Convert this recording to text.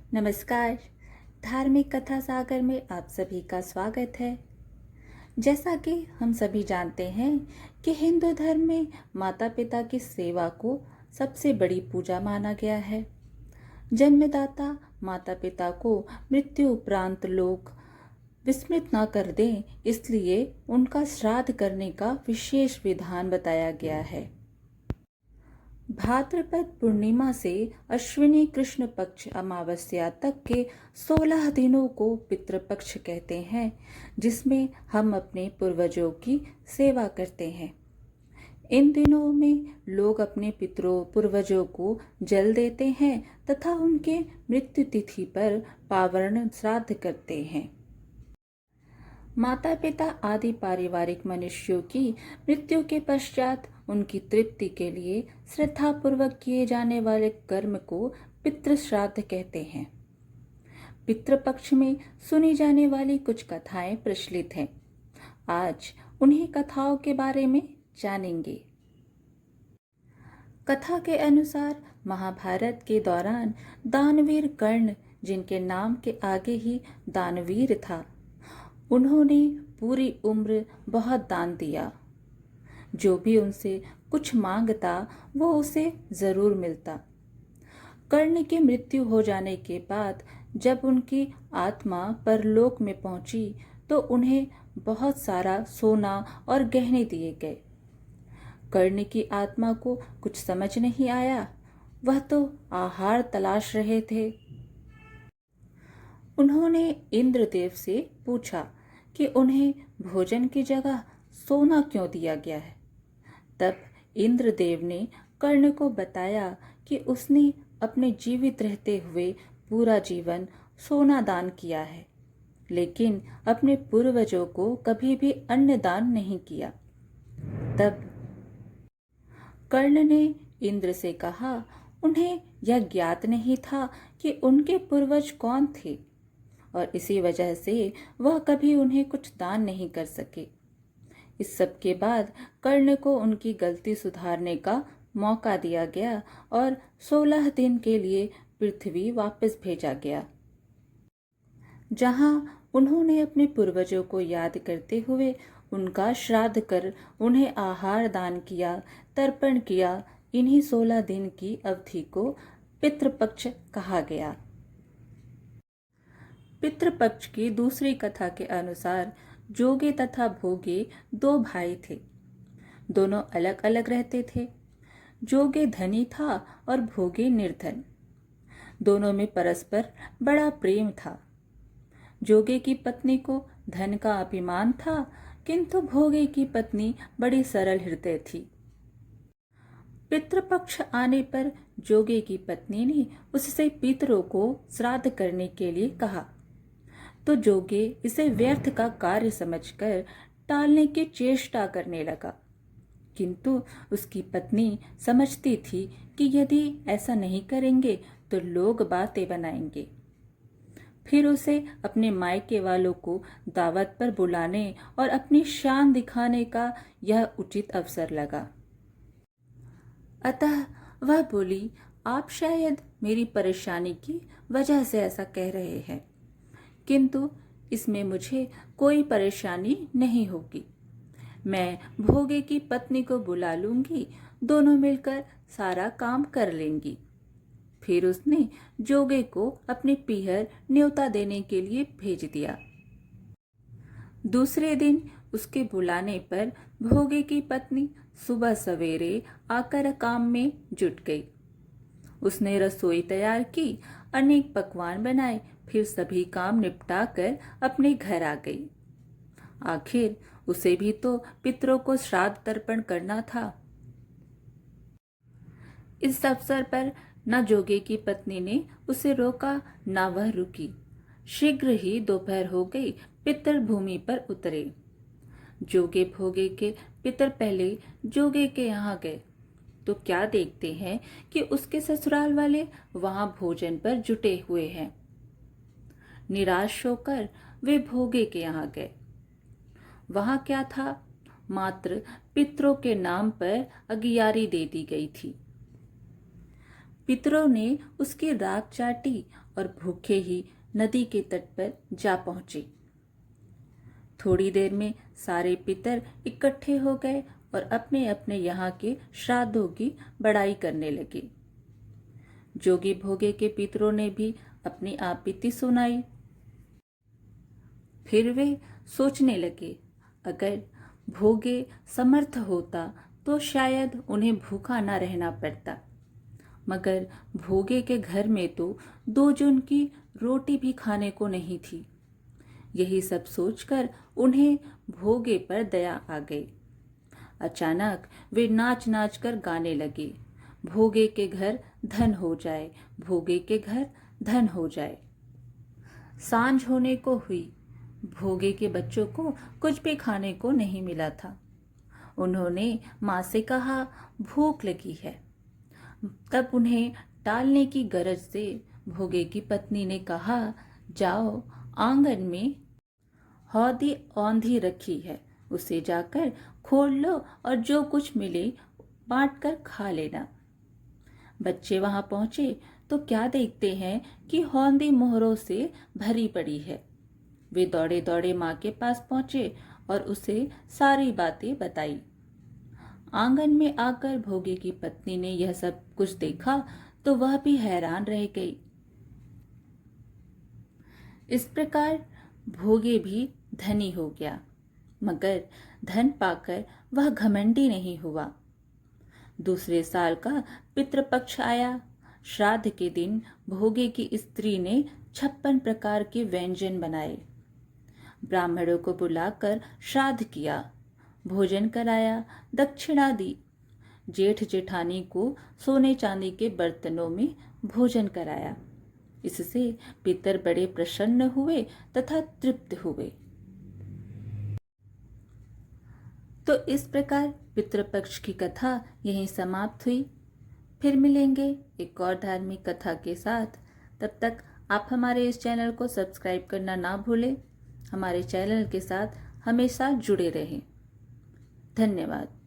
नमस्कार। धार्मिक कथा सागर में आप सभी का स्वागत है। जैसा कि हम सभी जानते हैं कि हिंदू धर्म में माता पिता की सेवा को सबसे बड़ी पूजा माना गया है। जन्मदाता माता पिता को मृत्यु उपरांत लोग विस्मृत न कर दें, इसलिए उनका श्राद्ध करने का विशेष विधान बताया गया है। भाद्रपद पूर्णिमा से अश्विनी कृष्ण पक्ष अमावस्या तक के 16 दिनों को पितृपक्ष कहते हैं, जिसमें हम अपने पूर्वजों की सेवा करते हैं। इन दिनों में लोग अपने पितरों पूर्वजों को जल देते हैं तथा उनके मृत्यु तिथि पर पावन श्राद्ध करते हैं। माता पिता आदि पारिवारिक मनुष्यों की मृत्यु के पश्चात उनकी तृप्ति के लिए श्रद्धापूर्वक किए जाने वाले कर्म को पितृ श्राद्ध कहते हैं। पितृपक्ष में सुनी जाने वाली कुछ कथाएं प्रचलित हैं। आज उन्हीं कथाओं के बारे में जानेंगे। कथा के अनुसार महाभारत के दौरान दानवीर कर्ण, जिनके नाम के आगे ही दानवीर था, उन्होंने पूरी उम्र बहुत दान दिया। जो भी उनसे कुछ मांगता वो उसे जरूर मिलता। कर्ण की मृत्यु हो जाने के बाद जब उनकी आत्मा परलोक में पहुंची तो उन्हें बहुत सारा सोना और गहने दिए गए। कर्ण की आत्मा को कुछ समझ नहीं आया, वह तो आहार तलाश रहे थे। उन्होंने इंद्रदेव से पूछा कि उन्हें भोजन की जगह सोना क्यों दिया गया है। तब इंद्रदेव ने कर्ण को बताया कि उसने अपने जीवित रहते हुए पूरा जीवन सोना दान किया है, लेकिन अपने पूर्वजों को कभी भी अन्न दान नहीं किया। तब कर्ण ने इंद्र से कहा, उन्हें यह ज्ञात नहीं था कि उनके पूर्वज कौन थे और इसी वजह से वह कभी उन्हें कुछ दान नहीं कर सके। इस सब के बाद कर्ण को उनकी गलती सुधारने का मौका दिया गया और 16 दिन के लिए पृथ्वी वापस भेजा गया, जहां उन्होंने अपने पूर्वजों को याद करते हुए उनका श्राद्ध कर उन्हें आहार दान किया, तर्पण किया। इन्हीं 16 दिन की अवधि को पितृपक्ष कहा गया। पितृपक्ष की दूसरी कथा के अनुसार जोगे तथा भोगे दो भाई थे। दोनों अलग अलग रहते थे। जोगे धनी था और भोगे निर्धन। दोनों में परस्पर बड़ा प्रेम था। जोगे की पत्नी को धन का अभिमान था, किंतु भोगे की पत्नी बड़ी सरल हृदय थी। पितृपक्ष आने पर जोगे की पत्नी ने उससे पितरों को श्राद्ध करने के लिए कहा, तो जोगे इसे व्यर्थ का कार्य समझकर टालने की चेष्टा करने लगा। किंतु उसकी पत्नी समझती थी कि यदि ऐसा नहीं करेंगे तो लोग बातें बनाएंगे। फिर उसे अपने मायके वालों को दावत पर बुलाने और अपनी शान दिखाने का यह उचित अवसर लगा। अतः वह बोली, आप शायद मेरी परेशानी की वजह से ऐसा कह रहे हैं, किंतु इसमें मुझे कोई परेशानी नहीं होगी। मैं भोगे की पत्नी को बुला लूंगी, दोनों मिलकर सारा काम कर लेंगी। फिर उसने जोगे को अपने पीहर न्योता देने के लिए भेज दिया। दूसरे दिन उसके बुलाने पर भोगे की पत्नी सुबह सवेरे आकर काम में जुट गई। उसने रसोई तैयार की, अनेक पकवान बनाए, फिर सभी काम निपटा कर अपने घर आ गई। आखिर उसे भी तो पितरों को श्राद्ध तर्पण करना था। इस अवसर पर न जोगे की पत्नी ने उसे रोका, न वह रुकी। शीघ्र ही दोपहर हो गई। पितर भूमि पर उतरे। जोगे भोगे के पितर पहले जोगे के यहाँ गए तो क्या देखते हैं कि उसके ससुराल वाले वहां भोजन पर जुटे हुए हैं। निराश होकर वे भोगे के यहाँ गए। वहां क्या था, मात्र पितरों के नाम पर अगियारी दे दी गई थी। पितरों ने उसकी राख चाटी और भूखे ही नदी के तट पर जा पहुंचे। थोड़ी देर में सारे पितर इकट्ठे हो गए और अपने अपने यहाँ के श्राद्धों की बड़ाई करने लगे। जोगी भोगे के पितरों ने भी अपनी आपबीती सुनाई। फिर वे सोचने लगे, अगर भोगे समर्थ होता तो शायद उन्हें भूखा न रहना पड़ता, मगर भोगे के घर में तो 2 जून की रोटी भी खाने को नहीं थी। यही सब सोचकर उन्हें भोगे पर दया आ गई। अचानक वे नाच नाच कर गाने लगे, भोगे के घर धन हो जाए, भोगे के घर धन हो जाए। सांझ होने को हुई। भोगे के बच्चों को कुछ भी खाने को नहीं मिला था। उन्होंने माँ से कहा, भूख लगी है। तब उन्हें टालने की गरज से भोगे की पत्नी ने कहा, जाओ, आंगन में हौदी औंधी रखी है, उसे जाकर खोल लो और जो कुछ मिले बांट कर खा लेना। बच्चे वहां पहुंचे तो क्या देखते हैं कि हौदी मोहरों से भरी पड़ी है। वे दौड़े दौड़े माँ के पास पहुंचे और उसे सारी बातें बताई। आंगन में आकर भोगे की पत्नी ने यह सब कुछ देखा तो वह भी हैरान रह गई। इस प्रकार भोगे भी धनी हो गया, मगर धन पाकर वह घमंडी नहीं हुआ। दूसरे साल का पितृपक्ष आया। श्राद्ध के दिन भोगे की स्त्री ने 56 प्रकार के व्यंजन बनाए। ब्राह्मणों को बुलाकर श्राद्ध किया, भोजन कराया, दक्षिणा दी। जेठ जेठानी को सोने चांदी के बर्तनों में भोजन कराया। इससे पितर बड़े प्रसन्न हुए तथा तृप्त हुए। तो इस प्रकार पितृपक्ष की कथा यहीं समाप्त हुई। फिर मिलेंगे एक और धार्मिक कथा के साथ। तब तक आप हमारे इस चैनल को सब्सक्राइब करना ना भूलें। हमारे चैनल के साथ हमेशा जुड़े रहें। धन्यवाद।